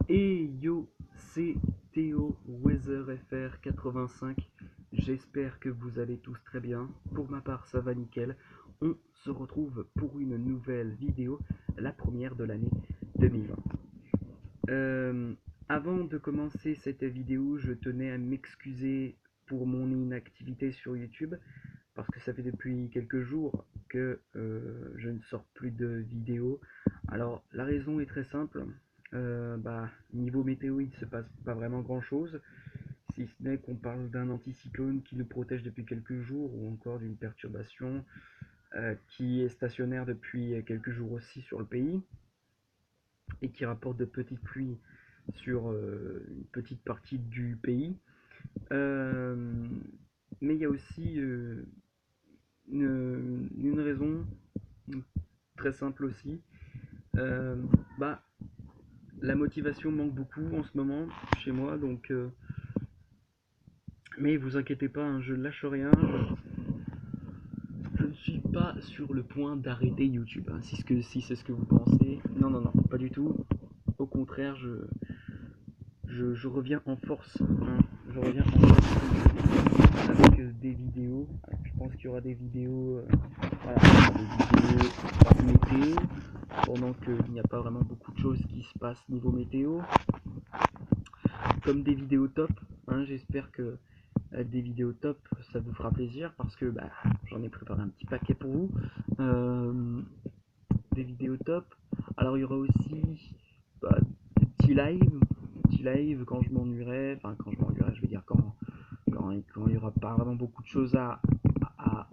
Et yo, c'est Théo Weather FR 85. J'espère que vous allez tous très bien. Pour ma part, ça va nickel. On se retrouve pour une nouvelle vidéo, la première de l'année 2020. Avant de commencer cette vidéo, je tenais à m'excuser pour mon inactivité sur YouTube, parce que ça fait depuis quelques jours que je ne sors plus de vidéos. Alors la raison est très simple. Niveau météo, il ne se passe pas vraiment grand chose, si ce n'est qu'on parle d'un anticyclone qui nous protège depuis quelques jours, ou encore d'une perturbation qui est stationnaire depuis quelques jours aussi sur le pays, et qui rapporte de petites pluies sur une petite partie du pays. Euh, mais il y a aussi une raison très simple aussi. Euh, bah, la motivation manque beaucoup en ce moment chez moi, donc mais vous inquiétez pas, hein, je lâche rien. Je ne suis pas sur le point d'arrêter YouTube, hein, si c'est ce que vous pensez. Non, non, non, pas du tout. Au contraire, je reviens en force, hein. Je reviens en force avec des vidéos. Je pense qu'il y aura des vidéos, voilà, des vidéos par météo, pendant qu'il n'y a pas vraiment beaucoup de choses qui se passent niveau météo, comme des vidéos top, hein. J'espère que des vidéos top, ça vous fera plaisir, parce que j'en ai préparé un petit paquet pour vous. Des vidéos top. Alors il y aura aussi des petits lives quand je m'ennuierai, enfin quand je m'ennuierai, je veux dire quand il y aura pas vraiment beaucoup de choses à, à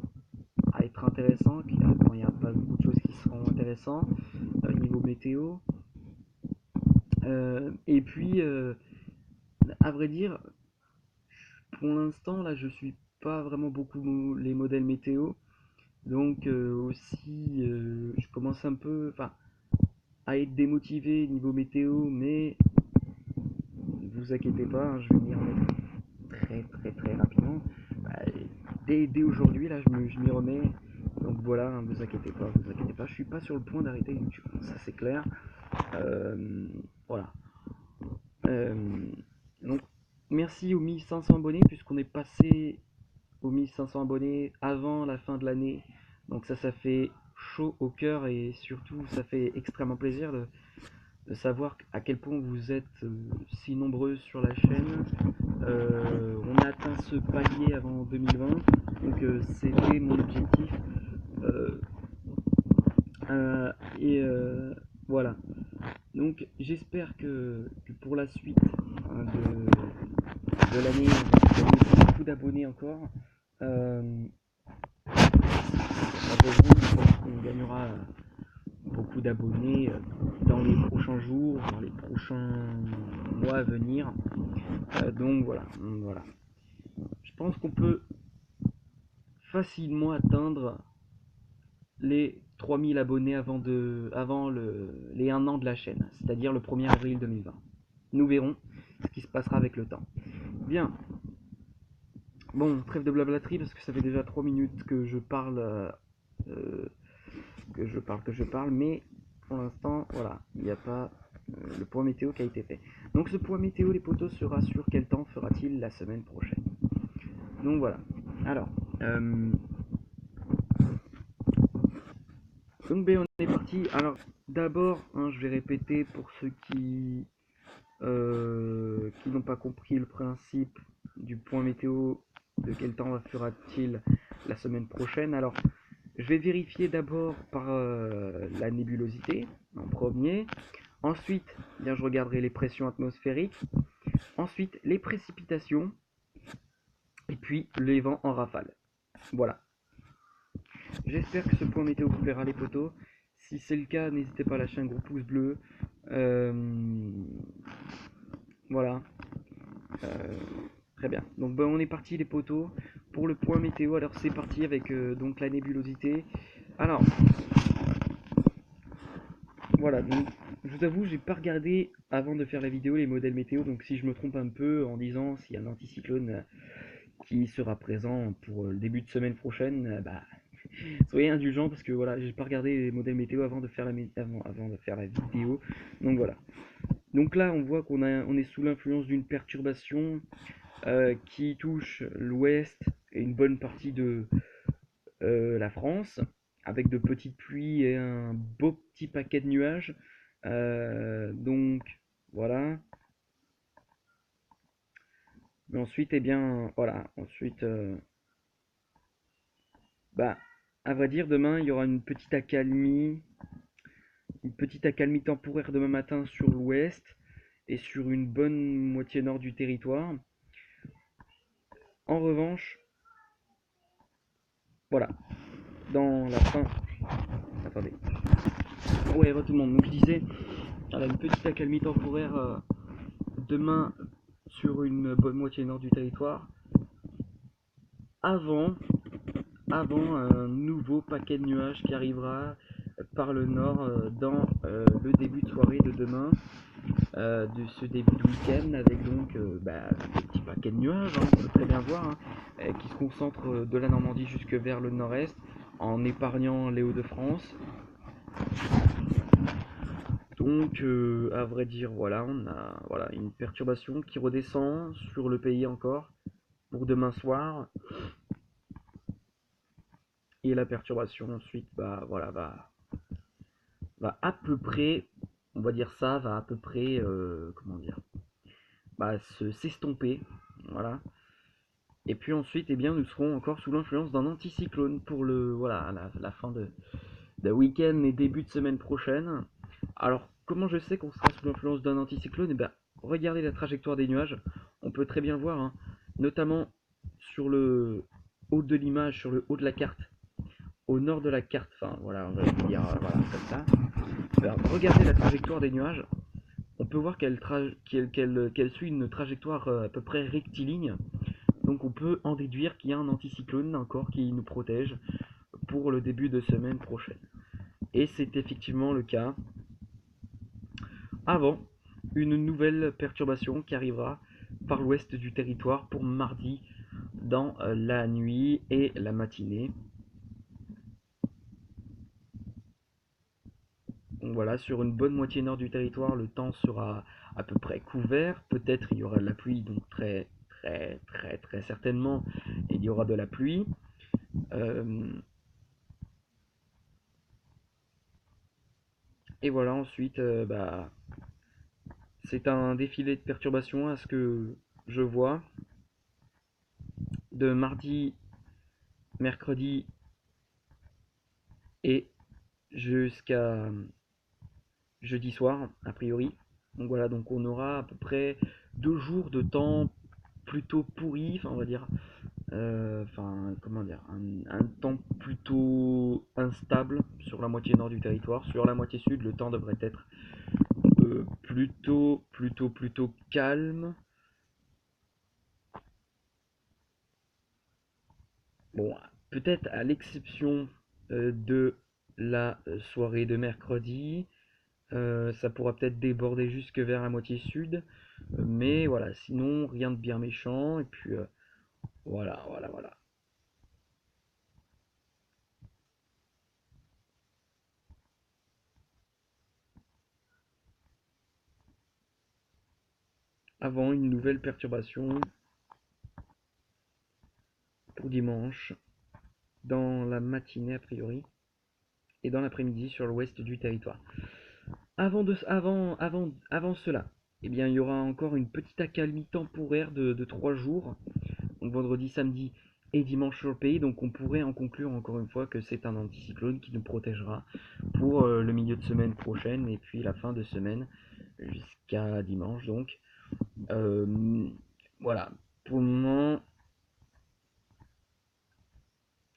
être intéressant, quand il n'y a pas beaucoup de choses qui seront intéressantes niveau météo. Et puis, à vrai dire, pour l'instant, là, je suis pas vraiment beaucoup les modèles météo. Donc, aussi, je commence un peu à être démotivé niveau météo, mais ne vous inquiétez pas, hein, je vais m'y remettre très rapidement. Bah, dès aujourd'hui, là, je m'y remets. Donc voilà, hein, vous inquiétez pas, vous inquiétez pas. Je suis pas sur le point d'arrêter YouTube, ça c'est clair. Voilà. Euh, donc, merci aux 1500 abonnés, puisqu'on est passé aux 1500 abonnés avant la fin de l'année. Donc ça fait chaud au cœur, et surtout ça fait extrêmement plaisir de savoir à quel point vous êtes si nombreux sur la chaîne. On a atteint ce palier avant 2020, donc c'était mon objectif. Euh, euh, et voilà. Donc j'espère que pour la suite, hein, de l'année, on va gagner beaucoup d'abonnés encore. Je pense qu'on gagnera beaucoup d'abonnés dans les prochains jours, dans les prochains mois à venir. Donc voilà, Je pense qu'on peut facilement atteindre les 3000 abonnés avant les 1 an de la chaîne, c'est-à-dire le 1er avril 2020. Nous verrons ce qui se passera avec le temps. Bien. Bon, trêve de blablaterie, parce que ça fait déjà 3 minutes que je parle, mais pour l'instant, voilà, il n'y a pas le point météo qui a été fait. Donc ce point météo, les potos, sera sur quel temps fera-t-il la semaine prochaine. Donc voilà. Alors, donc on est parti. Alors d'abord, hein, je vais répéter pour ceux qui n'ont pas compris le principe du point météo, de quel temps fera-t-il la semaine prochaine. Alors, je vais vérifier d'abord par la nébulosité en premier. Ensuite, bien, je regarderai les pressions atmosphériques. Ensuite, les précipitations. Et puis, les vents en rafale. Voilà. J'espère que ce point météo vous plaira, les potos. Si c'est le cas, n'hésitez pas à lâcher un gros pouce bleu. Voilà. Très bien. Donc on est parti, les potos, pour le point météo. Alors c'est parti avec donc la nébulosité. Alors voilà, donc je vous avoue, j'ai pas regardé avant de faire la vidéo les modèles météo, donc si je me trompe un peu en disant s'il y a un anticyclone qui sera présent pour le début de semaine prochaine, soyez indulgents, parce que voilà, j'ai pas regardé les modèles météo avant de faire avant de faire la vidéo. Donc voilà. Donc là, on voit on est sous l'influence d'une perturbation qui touche l'ouest et une bonne partie de la France, avec de petites pluies et un beau petit paquet de nuages. Donc voilà. Mais ensuite, eh bien, voilà. Ensuite, bah, à vrai dire, demain, il y aura une petite accalmie temporaire demain matin sur l'ouest et sur une bonne moitié nord du territoire. En revanche, voilà, dans la fin. Attendez. Ouais, va tout le monde. Donc je disais, voilà, une petite accalmie temporaire demain sur une bonne moitié nord du territoire. Avant, avant un nouveau paquet de nuages qui arrivera par le nord dans le début de soirée de demain, de ce début de week-end, avec donc des petits paquets de nuages, hein, on peut très bien voir, hein, qui se concentrent de la Normandie jusque vers le nord-est, en épargnant les Hauts-de-France. Donc, à vrai dire, voilà, on a voilà, une perturbation qui redescend sur le pays encore pour demain soir. Et la perturbation ensuite voilà, va à peu près, on va dire ça, va à peu près, comment dire, s'estomper. Voilà. Et puis ensuite, eh bien, nous serons encore sous l'influence d'un anticyclone pour voilà, la fin de week-end et début de semaine prochaine. Alors, comment je sais qu'on sera sous l'influence d'un anticyclone? Eh bien, regardez la trajectoire des nuages. On peut très bien le voir, hein, notamment sur le haut de l'image, sur le haut de la carte, au nord de la carte. Enfin, voilà, on va dire voilà, comme ça. Alors, regardez la trajectoire des nuages. On peut voir qu'elle suit une trajectoire à peu près rectiligne. Donc on peut en déduire qu'il y a un anticyclone encore qui nous protège pour le début de semaine prochaine. Et c'est effectivement le cas avant une nouvelle perturbation qui arrivera par l'ouest du territoire pour mardi dans la nuit et la matinée. Donc voilà, sur une bonne moitié nord du territoire, le temps sera à peu près couvert. Peut-être il y aura de la pluie, donc très certainement il y aura de la pluie. Et voilà, ensuite, c'est un défilé de perturbations à ce que je vois. De mardi, mercredi et jusqu'à jeudi soir, a priori. Donc voilà, donc on aura à peu près 2 jours de temps plutôt pourri, enfin on va dire, comment dire, un temps plutôt instable sur la moitié nord du territoire. Sur la moitié sud, le temps devrait être plutôt calme. Bon, peut-être à l'exception de la soirée de mercredi, ça pourra peut-être déborder jusque vers la moitié sud, mais voilà, sinon rien de bien méchant, et puis voilà. Avant une nouvelle perturbation pour dimanche, dans la matinée a priori, et dans l'après-midi sur l'ouest du territoire. Avant cela, eh bien, il y aura encore une petite accalmie temporaire de 3 jours, donc vendredi, samedi et dimanche sur le pays. Donc on pourrait en conclure encore une fois que c'est un anticyclone qui nous protégera pour le milieu de semaine prochaine et puis la fin de semaine jusqu'à dimanche. Donc euh, voilà, pour le moment,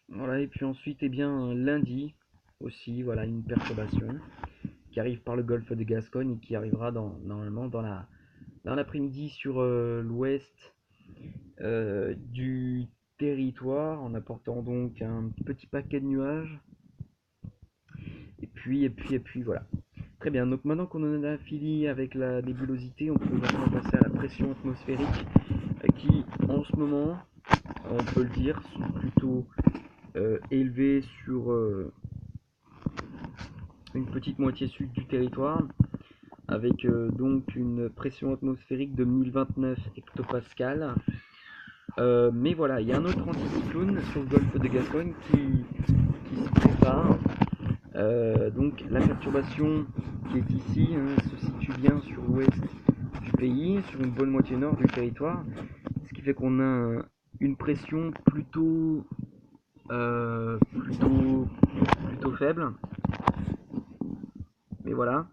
voilà. Et puis ensuite, eh bien, lundi aussi, voilà, une perturbation qui arrive par le golfe de Gascogne et qui arrivera normalement dans l'après-midi sur l'ouest du territoire en apportant donc un petit paquet de nuages. Et puis voilà. Très bien, donc maintenant qu'on en a fini avec la nébulosité, on peut maintenant passer à la pression atmosphérique qui en ce moment, on peut le dire, sont plutôt élevées sur une petite moitié sud du territoire. avec donc une pression atmosphérique de 1029 hectopascales. Mais voilà, il y a un autre anticyclone sur le golfe de Gascogne qui se prépare. Donc la perturbation qui est ici se situe bien sur l'ouest du pays, sur une bonne moitié nord du territoire, ce qui fait qu'on a une pression plutôt faible. Mais voilà.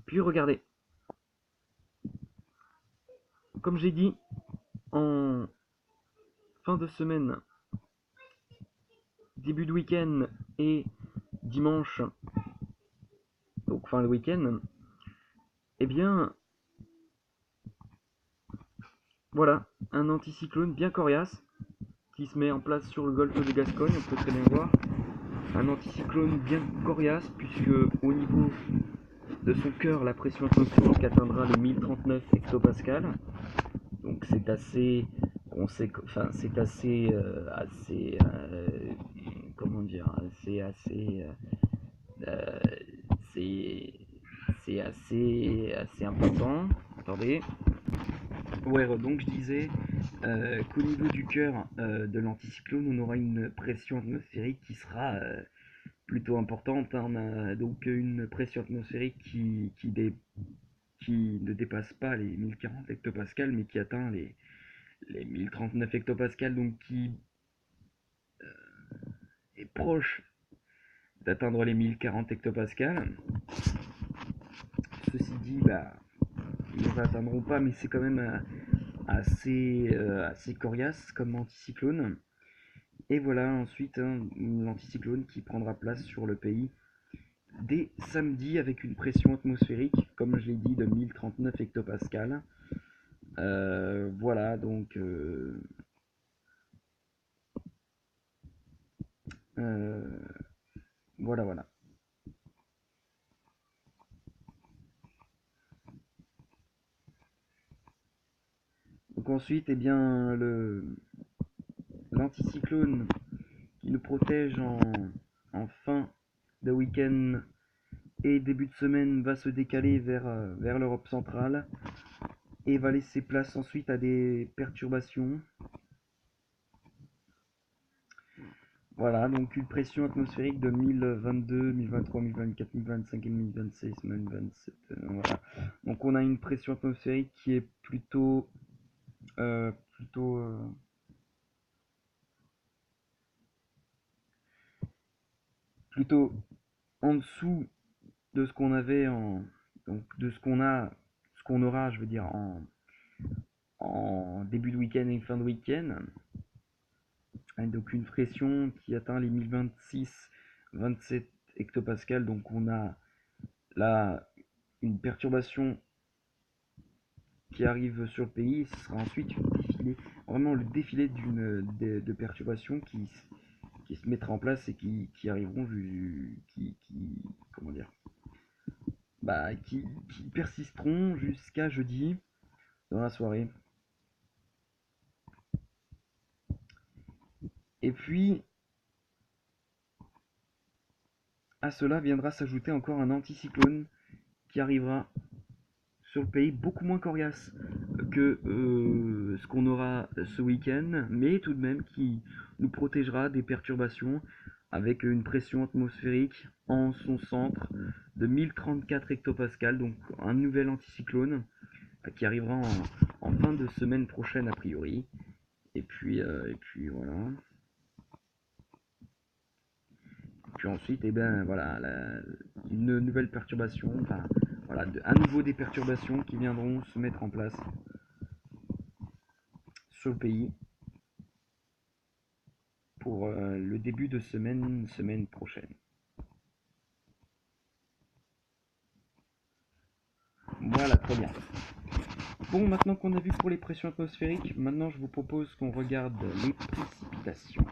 Puis regardez, comme j'ai dit, en fin de semaine, début de week-end et dimanche, donc fin de week-end, eh bien, voilà, un anticyclone bien coriace qui se met en place sur le golfe de Gascogne, on peut très bien voir. Un anticyclone bien coriace, puisque au niveau de son cœur, la pression atmosphérique atteindra les 1039 hectopascales. Donc c'est assez, enfin c'est comment dire, euh, c'est, c'est assez important. Attendez. Ouais, donc je disais qu'au niveau du cœur de l'anticyclone, on aura une pression atmosphérique qui sera plutôt importante, hein. On a donc une pression atmosphérique qui ne dépasse pas les 1040 hectopascales, mais qui atteint les 1039 hectopascales, donc qui est proche d'atteindre les 1040 hectopascales. Ceci dit, bah, ils ne l'atteindront pas, mais c'est quand même assez coriace comme anticyclone. Et voilà ensuite l'anticyclone qui prendra place sur le pays dès samedi avec une pression atmosphérique, comme je l'ai dit, de 1039 hectopascales. Voilà, donc euh, voilà. Donc ensuite, eh bien, l'anticyclone qui nous protège en fin de week-end et début de semaine va se décaler vers l'Europe centrale et va laisser place ensuite à des perturbations. Voilà, donc une pression atmosphérique de 1022, 1023, 1024, 1025 et 1026, 1027. Voilà. Donc on a une pression atmosphérique qui est euh, plutôt, euh, plutôt en dessous de ce qu'on avait donc de ce qu'on aura, je veux dire, en début de week-end et fin de week-end. Donc une pression qui atteint les 1026, 27 hectopascales. Donc on a là une perturbation qui arrive sur le pays. Ce sera ensuite vraiment le défilé de perturbations qui se mettra en place et qui arriveront, comment dire, bah, qui persisteront jusqu'à jeudi dans la soirée. Et puis, à cela viendra s'ajouter encore un anticyclone qui arrivera sur le pays beaucoup moins coriace que ce qu'on aura ce week-end, mais tout de même qui nous protégera des perturbations avec une pression atmosphérique en son centre de 1034 hectopascales, donc un nouvel anticyclone qui arrivera en fin de semaine prochaine a priori. Et puis voilà. Puis ensuite, eh ben, voilà, une nouvelle perturbation, enfin, voilà, à nouveau des perturbations qui viendront se mettre en place sur le pays pour le début de semaine prochaine. Voilà, très bien. Bon, maintenant qu'on a vu pour les pressions atmosphériques, maintenant je vous propose qu'on regarde les précipitations.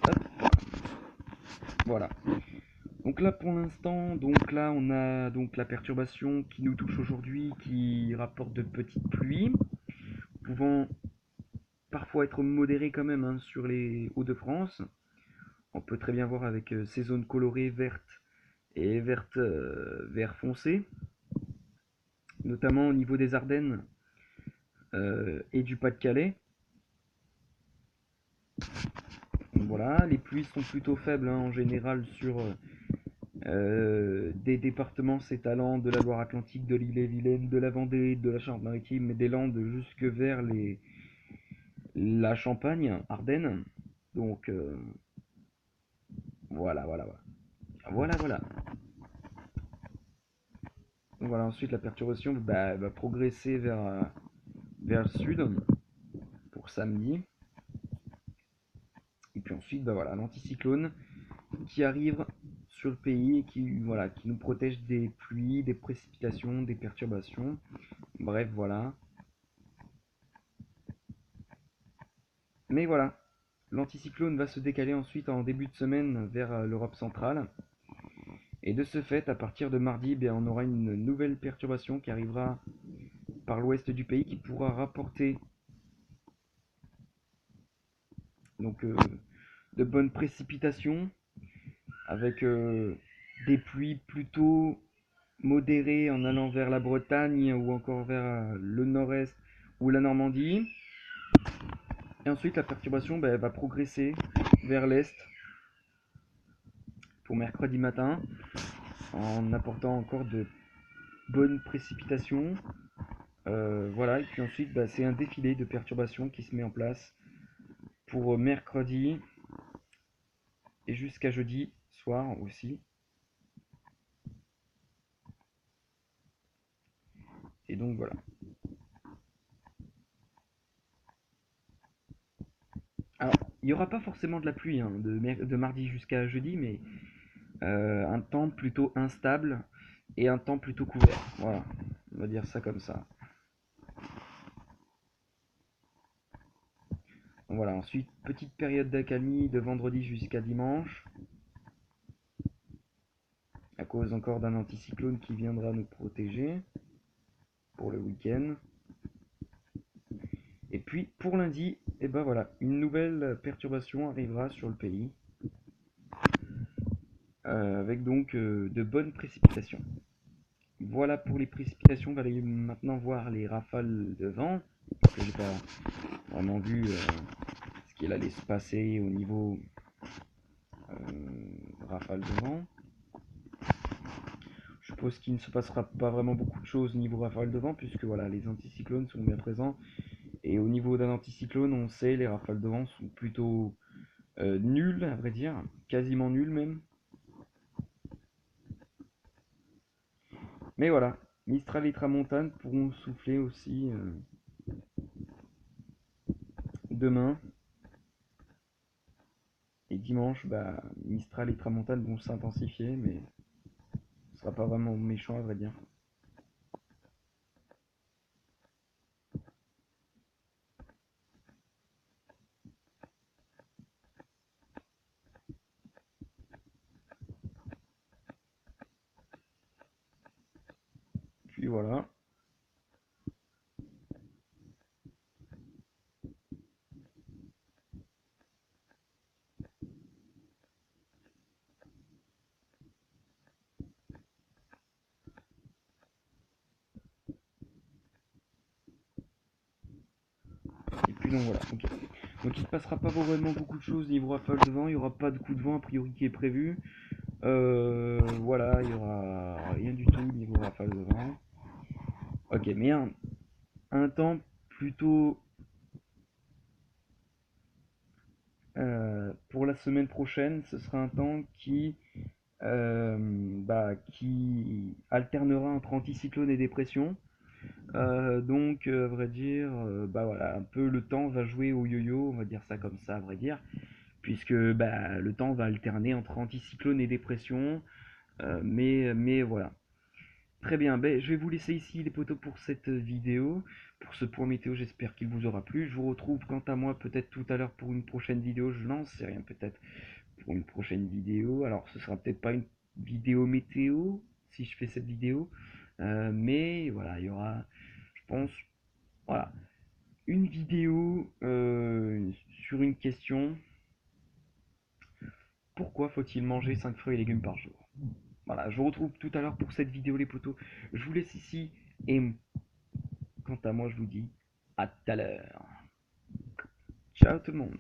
Hop, voilà. Donc là pour l'instant, donc là on a donc la perturbation qui nous touche aujourd'hui, qui rapporte de petites pluies, pouvant parfois être modérées quand même sur les Hauts-de-France. On peut très bien voir avec ces zones colorées vertes et vert foncé, notamment au niveau des Ardennes et du Pas-de-Calais. Voilà, les pluies sont plutôt faibles hein, en général sur des départements s'étalant de la Loire-Atlantique, de l'Ille-et-Vilaine, de la Vendée, de la Charente-Maritime et des Landes jusque vers la Champagne, Ardennes. Donc voilà, voilà, voilà. Voilà, voilà. Donc voilà, ensuite la perturbation va progresser vers le sud pour samedi. Et puis ensuite, voilà, l'anticyclone qui arrive sur le pays et qui nous protège des pluies, des précipitations, des perturbations. Bref, voilà. Mais voilà, l'anticyclone va se décaler ensuite en début de semaine vers l'Europe centrale. Et de ce fait, à partir de mardi, on aura une nouvelle perturbation qui arrivera par l'ouest du pays qui pourra rapporter donc de bonnes précipitations avec des pluies plutôt modérées en allant vers la Bretagne ou encore vers le nord-est ou la Normandie. Et ensuite la perturbation va progresser vers l'est pour mercredi matin en apportant encore de bonnes précipitations. Voilà, et puis ensuite c'est un défilé de perturbations qui se met en place pour mercredi et jusqu'à jeudi soir aussi. Et donc voilà. Alors, il n'y aura pas forcément de la pluie hein, de mardi jusqu'à jeudi, mais un temps plutôt instable et un temps plutôt couvert. Voilà, on va dire ça comme ça. Donc voilà, ensuite, petite période d'accalmie de vendredi jusqu'à dimanche, à cause encore d'un anticyclone qui viendra nous protéger pour le week-end. Et puis pour lundi, et voilà, une nouvelle perturbation arrivera sur le pays, avec donc de bonnes précipitations. Voilà pour les précipitations, on va aller maintenant voir les rafales de vent, parce que j'ai pas vraiment vu ce qu'il allait se passer au niveau rafales de vent. Je suppose qu'il ne se passera pas vraiment beaucoup de choses au niveau rafales de vent, puisque voilà, les anticyclones sont bien présents. Et au niveau d'un anticyclone, on sait, les rafales de vent sont plutôt nulles, à vrai dire, quasiment nulles même. Mais voilà, Mistral et Tramontane pourront souffler aussi demain. Et dimanche, Mistral et Tramontane vont s'intensifier, mais ce sera pas vraiment méchant à vrai dire. Puis voilà. Et puis donc voilà. Okay. Donc il ne se passera pas vraiment beaucoup de choses niveau rafale de vent. Il n'y aura pas de coup de vent a priori qui est prévu. Voilà, il n'y aura rien du tout niveau rafale de vent. Ok, mais un temps plutôt pour la semaine prochaine, ce sera un temps qui alternera entre anticyclone et dépression. Donc, à vrai dire, voilà, un peu le temps va jouer au yo-yo, on va dire ça comme ça, à vrai dire, puisque le temps va alterner entre anticyclone et dépression, mais voilà. Très bien, je vais vous laisser ici les potos pour cette vidéo, pour ce point météo, j'espère qu'il vous aura plu. Je vous retrouve quant à moi peut-être tout à l'heure pour une prochaine vidéo, je n'en sais rien, peut-être pour une prochaine vidéo. Alors ce sera peut-être pas une vidéo météo si je fais cette vidéo, mais voilà, il y aura, je pense, voilà, une vidéo sur une question pourquoi faut-il manger 5 fruits et légumes par jour? Voilà, je vous retrouve tout à l'heure pour cette vidéo les potos. Je vous laisse ici et quant à moi je vous dis à tout à l'heure. Ciao tout le monde.